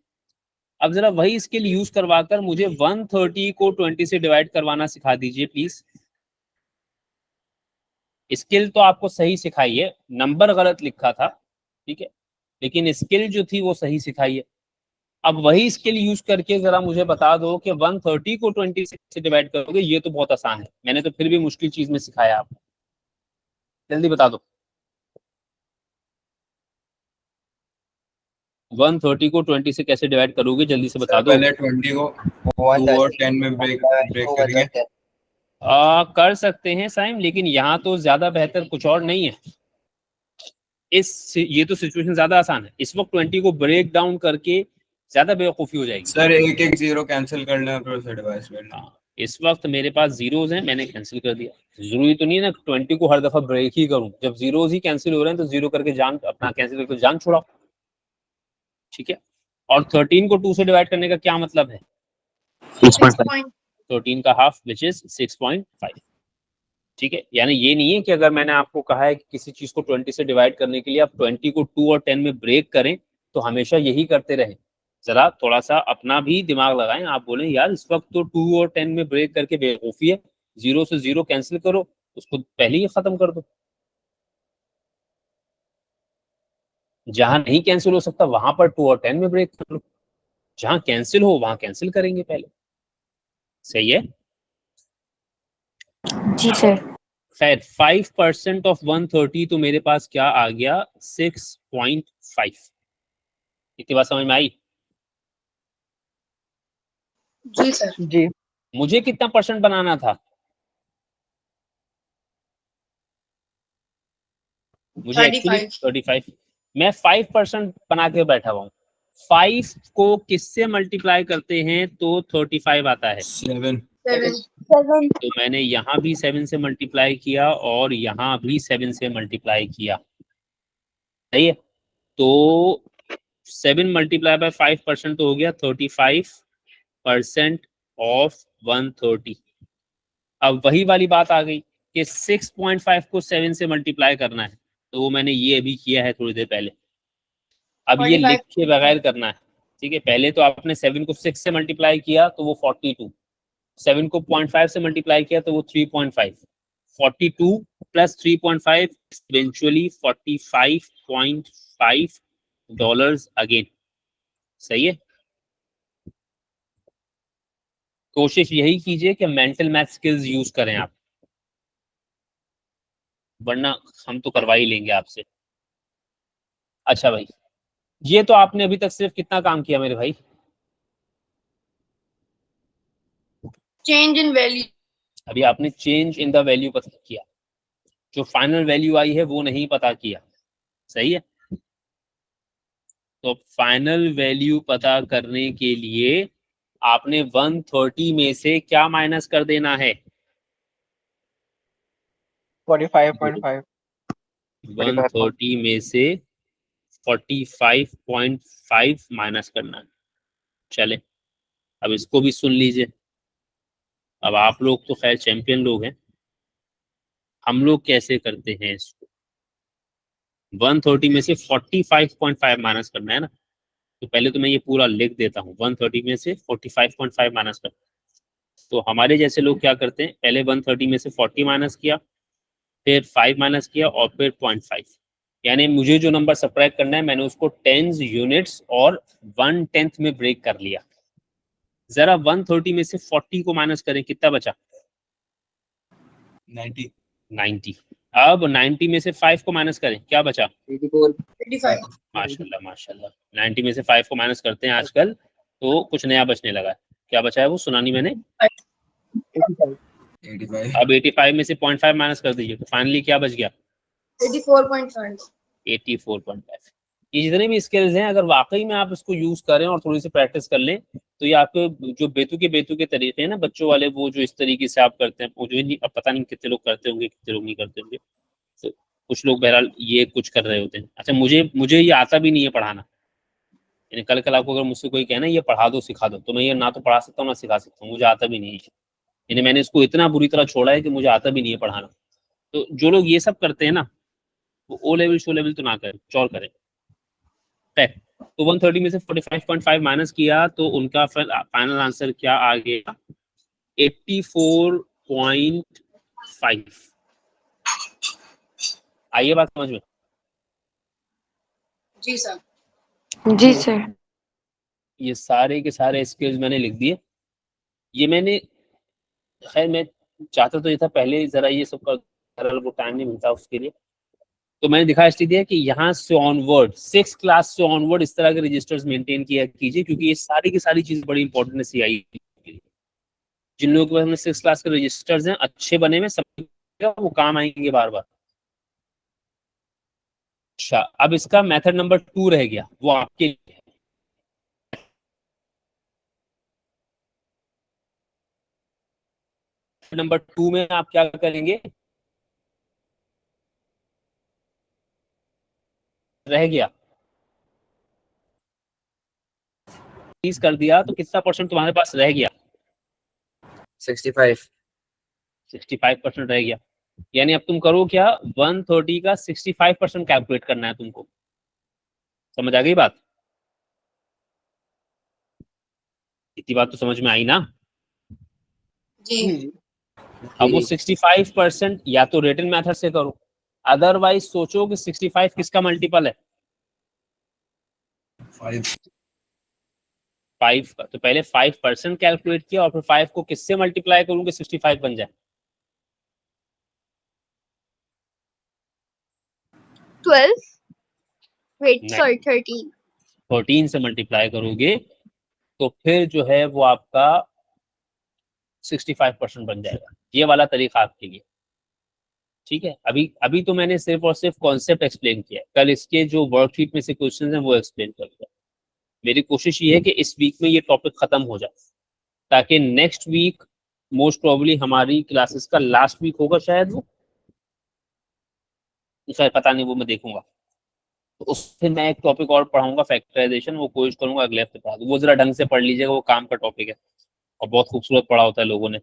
अब जरा वही स्किल यूज करवाकर मुझे 130 को 20 से डिवाइड करवाना सिखा दीजिए प्लीज। स्किल तो आपको सही सिखाई है, नंबर गलत लिखा था, ठीक है, लेकिन स्किल जो थी वो सही सिखाई है। अब वही स्किल यूज करके जरा मुझे बता दो कि 130 को 26 से डिवाइड करोगे, ये तो बहुत आसान है, मैंने तो फिर भी मुश्किल चीज में सिखाया आपको, जल्दी बता दो। 130 को 20 से कैसे डिवाइड करोगे, जल्दी से बता दो। पहले 20 को 2 और 10 में ब्रेक करेंगे। कर सकते हैं साइम, लेकिन यहाँ तो ज्यादा बेहतर कुछ और नहीं है। ये तो सिचुएशन ज्यादा आसान है, इस वक्त 20 को ब्रेक डाउन करके ज्यादा बेवकूफी हो जाएगी। सर एक एक जीरो कैंसिल करना फिर से डिवाइड करना। इस वक्त मेरे पास जीरोज हैं, मैंने कैंसिल कर दिया। जरूरी तो नहीं है ना 20 को हर दफा ब्रेक ही करूं, जब जीरोज ही कैंसिल हो रहे हैं तो जीरो करके जान अपना कैंसिल करके जान छुड़ाओ, ठीक है। और 13 को 2 से डिवाइड करने का क्या मतलब है? 13 का हाफ विच इज 6.5, ठीक है। यानी ये नहीं है कि अगर मैंने आपको कहा है कि किसी चीज को 20 से डिवाइड करने के लिए आप 20 को 2 और 10 में ब्रेक करें तो हमेशा यही करते रहें। जरा थोड़ा सा अपना भी दिमाग लगाएं, आप बोलें यार इस वक्त तो 2 और 10 में ब्रेक करके बेवकूफी है, जीरो से जीरो कैंसिल करो, उसको पहले ही खत्म कर दो। जहां नहीं कैंसिल हो सकता वहां पर 2 और 10 में ब्रेक कर लो, जहां कैंसिल हो वहां कैंसिल करेंगे पहले। सही है? जी सर। खैर 5% ऑफ 130 तो मेरे पास क्या आ गया? 6.5। इतनी बात समझ में आई? जी सर। जी मुझे कितना परसेंट बनाना था? मुझे एक्चुअली 35। मैं 5% बना के बैठा हुआ हूँ। 5 को किससे मल्टीप्लाई करते हैं तो 35 आता है? 7। तो मैंने यहाँ भी 7 से मल्टीप्लाई किया और यहाँ भी 7 से मल्टीप्लाई किया, सही है। तो 7 मल्टीप्लाई बाय 5% तो हो गया 35% ऑफ 130। अब वही वाली बात आ गई कि 6.5 को 7 से मल्टीप्लाई करना है, तो वो मैंने ये अभी किया है थोड़ी देर पहले। अब ये 45 लिख के बगैर करना है, ठीक है। पहले तो आपने 7 को 6 से मल्टीप्लाई किया तो वो 42, 7 को 0.5 से मल्टीप्लाई किया तो वो 3.5, 42 प्लस 3.5 इवेंचुअली $45.5 अगेन, सही है। कोशिश यही कीजिए कि मेंटल मैथ स्किल्स यूज करें आप, वरना हम तो करवा ही लेंगे आपसे। अच्छा भाई, ये तो आपने अभी तक सिर्फ कितना काम किया मेरे भाई? Change in value. अभी आपने चेंज इन द वैल्यू पता किया, जो फाइनल वैल्यू आई है वो नहीं पता किया, सही है। तो फाइनल वैल्यू पता करने के लिए आपने 130 में से क्या माइनस कर देना है? 45.5 130 में से 45.5 माइनस करना है। चले, अब इसको भी सुन लीजिए। अब आप लोग तो खैर चैंपियन लोग हैं, हम लोग कैसे करते हैं इसको? 130 में से 45.5 माइनस करना है ना, तो पहले तो मैं ये पूरा लिख देता हूँ। 130 में से 45.5 माइनस करना, तो हमारे जैसे लोग क्या करते हैं, पहले 130 में से 40 माइनस किया, फिर 5 माइनस किया और फिर 0.5, यानी मुझे जो नंबर सब्ट्रैक्ट करना है मैंने उसको 10 यूनिट्स और 1/10 में ब्रेक कर लिया। जरा 130 में से 40 को माइनस करें, कितना बचा? 90। अब 90 में से 5 को माइनस करें, क्या बचा? 85। माशाल्लाह माशाल्लाह। 90 में से 5 को माइनस करते हैं आजकल तो कुछ नया बचने लगा है। क्या बचा है वो सुनानी मैंने? 85। अब 85 में से 0.5 माइनस कर दीजिए, तो फाइनली क्या बच गया? 84.5। 84.5। ये जितने भी स्किल्स हैं अगर वाकई में आप इसको यूज करें और थोड़ी सी प्रैक्टिस कर लें तो ये आपके जो बेतुके तरीके हैं ना बच्चों वाले, वो जो इस तरीके से आप करते हैं, वो जो नहीं, अब पता नहीं कितने लोग करते होंगे कितने लोग नहीं करते होंगे, तो कुछ लोग बहरहाल ये कुछ कर रहे होते हैं। अच्छा, मुझे ये आता भी नहीं है पढ़ाना, यानी कल आपको अगर मुझसे कोई कहना ये पढ़ा दो सिखा दो, तो मैं ये ना तो पढ़ा सकता हूँ ना सिखा सकता हूँ, मुझे आता भी नहीं है। यानी मैंने इसको इतना बुरी तरह छोड़ा है कि मुझे आता भी नहीं है पढ़ाना। तो जो लोग ये सब करते हैं ना, वो ओ लेवल शो लेवल तो ना करें, कुछ और करें। तो 130 में से 45.5 माइनस किया तो उनका फाइनल आंसर क्या आ गया? 84.5। आइए बात समझ में। जी सर। जी सर। ये सारे के सारे स्किल्स मैंने लिख दिए। ये मैंने, खैर मैं चाहता तो ये था पहले जरा ये सब कर, वो टाइम नहीं मिलता उसके लिए, तो मैंने दिखा इसलिए दिया कि यहाँ से ऑनवर्ड 6 क्लास से ऑनवर्ड इस तरह के रजिस्टर्स मेंटेन किया कीजिए, क्योंकि ये सारी की सारी चीज बड़ी इंपॉर्टेंट है सीआई के लिए। जिन लोगों के पास में 6 क्लास के रजिस्टर्स हैं अच्छे बने में, सब वो काम आएंगे बार बार। अच्छा, अब इसका मेथड नंबर 2 रह गया, वो आपके लिए है। नंबर 2 में आप क्या करेंगे, रह गया 30 कर दिया तो कितना परसेंट तुम्हारे पास रह गया? 65। 65% रह गया। यानी अब तुम करो क्या, 130 का 65% कैलकुलेट करना है तुमको। समझ आ गई बात? इतनी बात तो समझ में आई ना? जी। अब वो 65% या तो रिटन मेथड से करो, अदरवाइज सोचो कि 65 किसका मल्टीपल है? 5 5 का। तो पहले 5% कैलकुलेट किया और फिर 5 को किससे मल्टीप्लाई करूंगे 65 बन जाए? 12 वेट नहीं। सॉरी 13 14 से मल्टीप्लाई करोगे तो फिर जो है वो आपका 65% बन जाएगा। ये वाला तरीका आपके लिए ठीक है। अभी अभी तो मैंने सिर्फ और सिर्फ कॉन्सेप्ट एक्सप्लेन किया है, कल इसके जो वर्कशीट में से क्वेश्चन हैं वो एक्सप्लेन करूंगा। मेरी कोशिश ये है कि इस वीक में ये टॉपिक खत्म हो जाए, ताकि नेक्स्ट वीक मोस्ट प्रोबेबली हमारी क्लासेस का लास्ट वीक होगा शायद, वो शायद पता नहीं, वो मैं देखूंगा। तो उससे मैं एक टॉपिक और पढ़ाऊंगा फैक्टराइजेशन, वो कोशिश करूंगा अगले हफ्ते पढ़ा दूं। वो जरा ढंग से पढ़ लीजिएगा, वो काम का टॉपिक है और बहुत खूबसूरत पढ़ा होता है लोगों ने।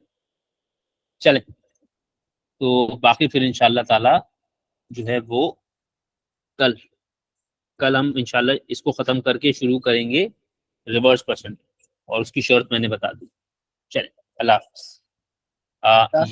चले, तो बाकी फिर इंशाल्लाह ताला जो है वो कल कल हम इंशाल्लाह इसको खत्म करके शुरू करेंगे रिवर्स परसेंट, और उसकी शर्त मैंने बता दी। चले, अल्लाह हाफ़िज़।